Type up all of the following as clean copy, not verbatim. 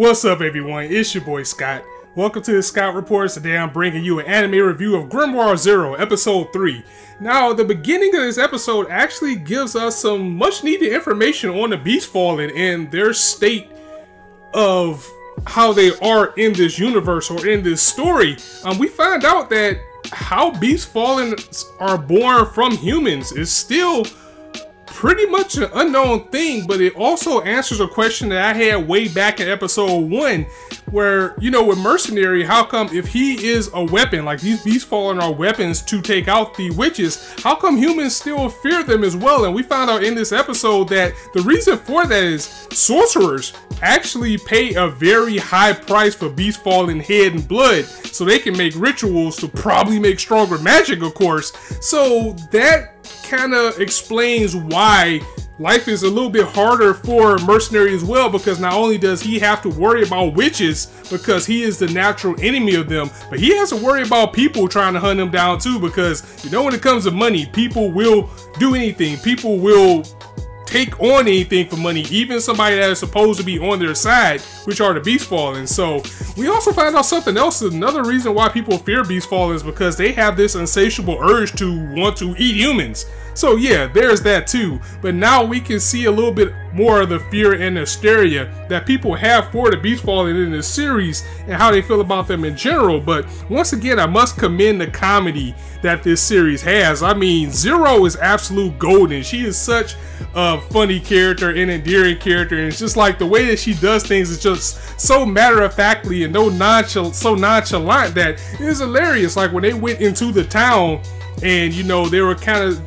What's up, everyone? It's your boy Scott. Welcome to the Scott Reports. Today I'm bringing you an anime review of Grimoire of Zero, episode 3. Now, the beginning of this episode actually gives us some much needed information on the Beastfallen and their state of how they are in this universe or in this story. We find out that how Beastfallen are born from humans is still pretty much an unknown thing, but it also answers a question that I had way back in episode 1 where, you know, with Mercenary, how come if he is a weapon, like these Beastfallen are weapons to take out the witches, how come humans still fear them as well? And we found out in this episode that the reason for that is sorcerers actually pay a very high price for Beastfallen head and blood so they can make rituals to probably make stronger magic, of course. So that kind of explains why life is a little bit harder for Mercenary as well, because not only does he have to worry about witches because he is the natural enemy of them, but he has to worry about people trying to hunt him down too, because, you know, when it comes to money, people will do anything. People will take on anything for money, even somebody that is supposed to be on their side, which are the Beastfallen. So we also find out something else. Another reason why people fear Beastfallen is because they have this insatiable urge to want to eat humans. So yeah, there's that too. But now we can see a little bit more of the fear and hysteria that people have for the Beastfallen in this series and how they feel about them in general. But once again, I must commend the comedy that this series has. I mean, Zero is absolute golden. She is such a funny character, an endearing character, and it's just like the way that she does things is just so matter-of-factly and so nonchalant that it is hilarious. Like when they went into the town and, you know, they were kind of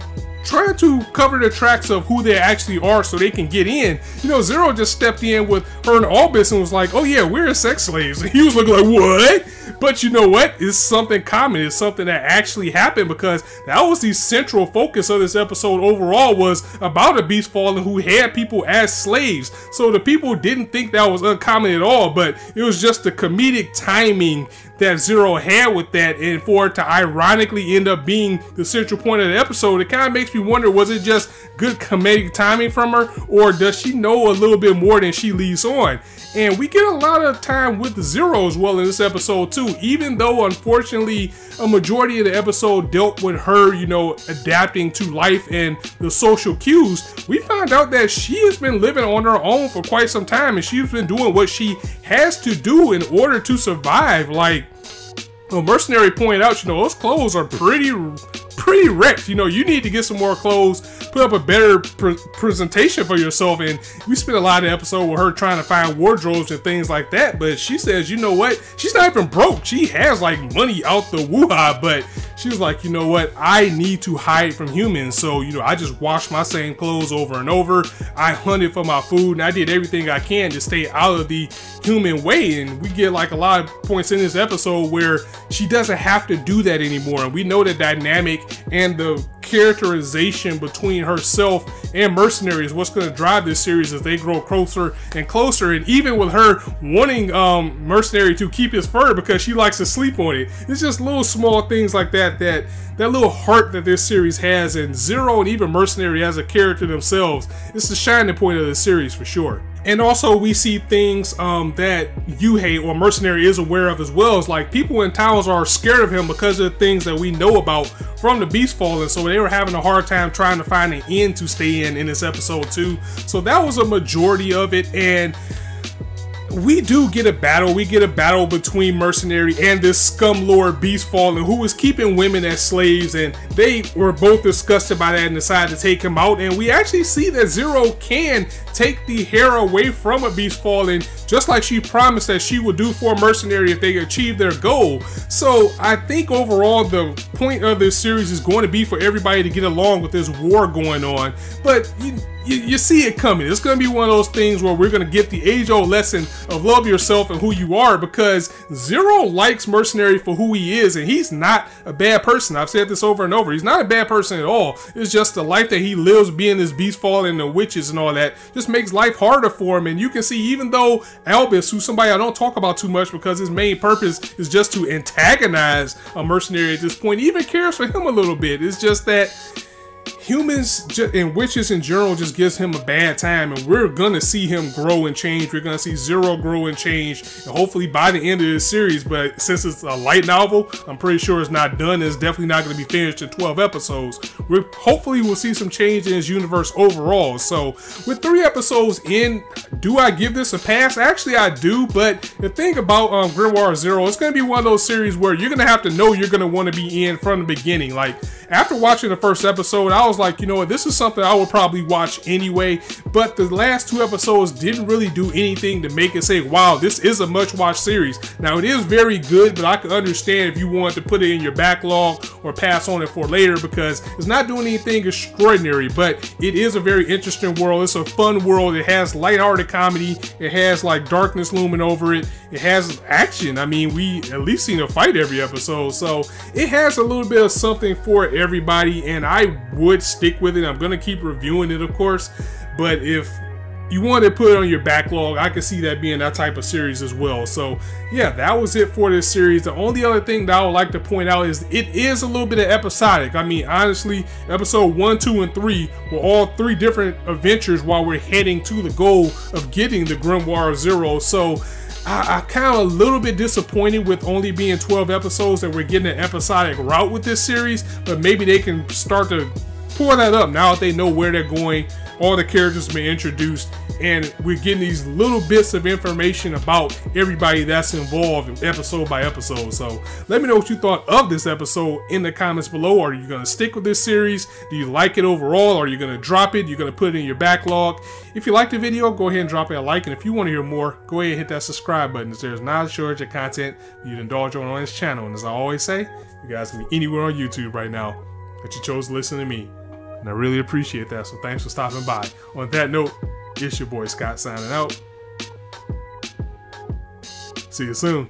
trying to cover the tracks of who they actually are so they can get in. You know, Zero just stepped in with her and Albus and was like, oh yeah, we're sex slaves. And he was looking like, what? But you know what? It's something common. It's something that actually happened, because that was the central focus of this episode overall, was about a Beastfallen who had people as slaves. So the people didn't think that was uncommon at all, but it was just the comedic timing that Zero had with that, and for it to ironically end up being the central point of the episode, it kind of makes me wonder, was it just good comedic timing from her, or does she know a little bit more than she leads on? And we get a lot of time with Zero as well in this episode too, even though unfortunately a majority of the episode dealt with her, you know, adapting to life and the social cues. We find out that she has been living on her own for quite some time, and she's been doing what she has to do in order to survive. Like Mercenary pointed out, you know, those clothes are pretty wrecked. You know, you need to get some more clothes, put up a better presentation for yourself. And we spent a lot of the episode with her trying to find wardrobes and things like that, but she says, you know what, she's not even broke. She has like money out the woo-ha, but she was like, you know what, I need to hide from humans. So, you know, I just wash my same clothes over and over. I hunted for my food, and I did everything I can to stay out of the human way. And we get like a lot of points in this episode where she doesn't have to do that anymore, and we know the dynamic and the characterization between herself and Mercenary is what's going to drive this series as they grow closer and closer. And even with her wanting Mercenary to keep his fur because she likes to sleep on it, it's just little small things like that that little heart that this series has. And Zero and even Mercenary as a character themselves, it's the shining point of the series for sure. And also we see things that Yuhei or Mercenary is aware of as well. It's like people in towns are scared of him because of the things that we know about from the Beastfallen. So they were having a hard time trying to find an inn to stay in this episode too. So that was a majority of it. And we do get a battle. We get a battle between Mercenary and this scumlord Beastfallen who was keeping women as slaves, and they were both disgusted by that and decided to take him out. And we actually see that Zero can take the hair away from a Beastfallen, just like she promised that she would do for Mercenary if they achieve their goal. So I think overall the point of this series is going to be for everybody to get along with this war going on. But you see it coming. It's going to be one of those things where we're going to get the age-old lesson of love yourself and who you are, because Zero likes Mercenary for who he is, and he's not a bad person. I've said this over and over. He's not a bad person at all. It's just the life that he lives being this Beastfallen and the witches and all that just makes life harder for him. And you can see, even though Albus, who's somebody I don't talk about too much because his main purpose is just to antagonize a Mercenary at this point, he even cares for him a little bit. It's just that humans and witches in general just gives him a bad time, and we're gonna see him grow and change. We're gonna see Zero grow and change, and hopefully by the end of this series. But since it's a light novel, I'm pretty sure it's not done. It's definitely not going to be finished in 12 episodes. Hopefully we'll see some change in his universe overall. So with 3 episodes in, do I give this a pass? Actually, I do. But the thing about Grimoire of Zero, it's going to be one of those series where you're going to have to know you're going to want to be in from the beginning. Like, after watching the first episode, I was like, you know what, this is something I would probably watch anyway. But the last 2 episodes didn't really do anything to make it say, wow, this is a much-watched series. Now, it is very good, but I can understand if you wanted to put it in your backlog or pass on it for later, because it's not doing anything extraordinary. But it is a very interesting world. It's a fun world. It has lighthearted comedy. It has like darkness looming over it. It has action. I mean, we at least seen a fight every episode. So it has a little bit of something for everybody, and I would stick with it. I'm going to keep reviewing it, of course. But if you want to put it on your backlog, I could see that being that type of series as well. So yeah, that was it for this series. The only other thing that I would like to point out is it is a little bit of episodic. I mean, honestly, episode 1, 2, and 3 were all 3 different adventures while we're heading to the goal of getting the Grimoire of Zero. So I kind of a little bit disappointed with only being 12 episodes that we're getting an episodic route with this series, but maybe they can start to pour that up now that they know where they're going. All the characters have been introduced, and we're getting these little bits of information about everybody that's involved episode by episode. So let me know what you thought of this episode in the comments below. Are you going to stick with this series? Do you like it overall? Are you going to drop it? You're going to put it in your backlog? If you like the video, go ahead and drop it a like, and if you want to hear more, go ahead and hit that subscribe button, as there's not a shortage of content you'd indulge on this channel. And as I always say, you guys can be anywhere on YouTube right now, but you chose to listen to me, and I really appreciate that. So thanks for stopping by. On that note, it's your boy Scott signing out. See you soon.